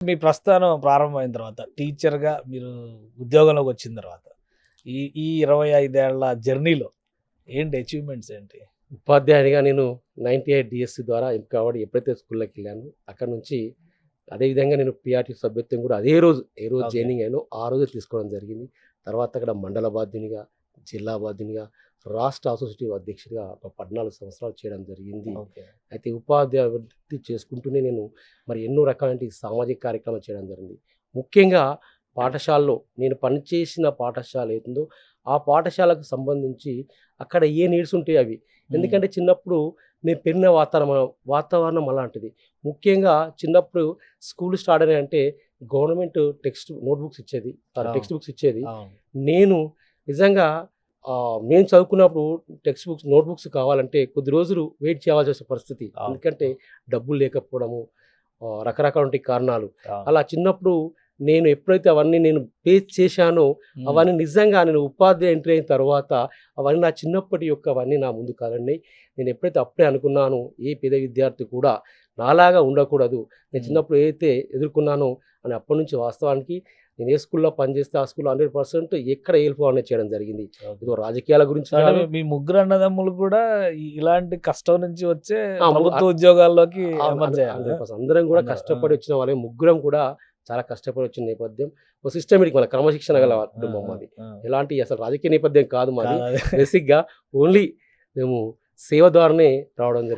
మీ ప్రస్థానం ప్రారంభమైన తర్వాత టీచర్‌గా మీరు ఉద్యోగంలోకి వచ్చిన తర్వాత ఈ 25 ఏళ్ల జర్నీలో ఏంటి అచీవ్‌మెంట్స్ ఏంటి? ఉపాధ్యాయునిగా నేను 98 డీఎస్సీ ద్వారా ఎంపిక అవ్వడం ఎప్పుడైతే స్కూల్లోకెళ్ళానో అక్కడి నుంచి అదేవిధంగా నేను పీఆర్టీ సభ్యత్వం కూడా ఏ రోజు ఓకే. జాయినింగ్ అయ్యానో ఆ రోజే తీసుకోవడం జరిగింది. తర్వాత అక్కడ మండల బాధ్యునిగా, జిల్లా బాధ్యునిగా, రాష్ట్ర అసోసియేటివ్ అధ్యక్షుడిగా ఒక 14 సంవత్సరాలు చేయడం జరిగింది. ఓకే. అయితే ఉపాధ్యాయ వృత్తి చేసుకుంటూనే నేను మరి ఎన్నో రకాలైన సామాజిక కార్యక్రమాలు చేయడం జరిగింది. ముఖ్యంగా పాఠశాలలో నేను పనిచేసిన పాఠశాల ఏతుందో ఆ పాఠశాలకు సంబంధించి అక్కడ ఏ నీడ్స్ ఉంటాయి అవి. హ్మ్. ఎందుకంటే చిన్నప్పుడు నేను పెరిగిన వాతావరణం అలాంటిది. ముఖ్యంగా చిన్నప్పుడు స్కూల్ స్టార్ట్ అయినాయంటే గవర్నమెంట్ నోట్‌బుక్స్ ఇచ్చేది. అవును. టెక్స్ట్ బుక్స్ ఇచ్చేది. అవును. నేను నిజంగా మేము చదువుకున్నప్పుడు నోట్‌బుక్స్ కావాలంటే కొద్ది రోజులు వెయిట్ చేయాల్సి వచ్చే పరిస్థితి. అవును. ఎందుకంటే డబ్బులు లేకపోవడము, రకరకాలటువంటి కారణాలు. అవును. అలా చిన్నప్పుడు నేను ఎప్పుడైతే అవన్నీ నేను ఫేస్ చేశానో, హ్మ్. అవన్నీ నిజంగా నేను ఉపాధ్యాయ ఎంట్రీ అయిన తర్వాత అవన్నీ నా చిన్నప్పటి అవన్నీ నా ముందు కదండి. నేను ఎప్పుడైతే అప్పుడే అనుకున్నానో ఏ పేద విద్యార్థి కూడా నాలాగా ఉండకూడదు. నేను హ్మ్. చిన్నప్పుడు ఏదైతే ఎదుర్కొన్నానో అని అప్పటినుంచి వాస్తవానికి నేను ఏ స్కూల్‌లో పనిచేస్తే ఆ స్కూల్‌లో 100% ఎక్కడ ఏలుకోవాలని చేయడం జరిగింది. ఓకే. ఏదో రాజకీయాల గురించి అంటే కాదు. మీ ముగ్గురు అన్నదమ్ములు కూడా ఇలాంటి కష్టం నుంచి వచ్చే ఆ! ప్రభుత్వ ఉద్యోగాల్లోకి అవును. ఎమర్జ్ అయ్యారా? 100% అందరం కూడా అందరూ. ఆ! కష్టపడి వచ్చిన వాళ్ళే. ముగ్గురం కూడా చాలా కష్టపడి వచ్చిన నేపథ్యం. ఒక సిస్టమేటిక్ మన క్రమశిక్షణ ఆ! గల ఆ! కుటుంబం ఆ! మాది. ఆ! ఎలాంటి అసలు రాజకీయ నేపథ్యం కాదు మాది. కాదు అదే. బేసిక్‌గా ఓన్లీ మేము సేవ ద్వారానే రావడం జరిగింది.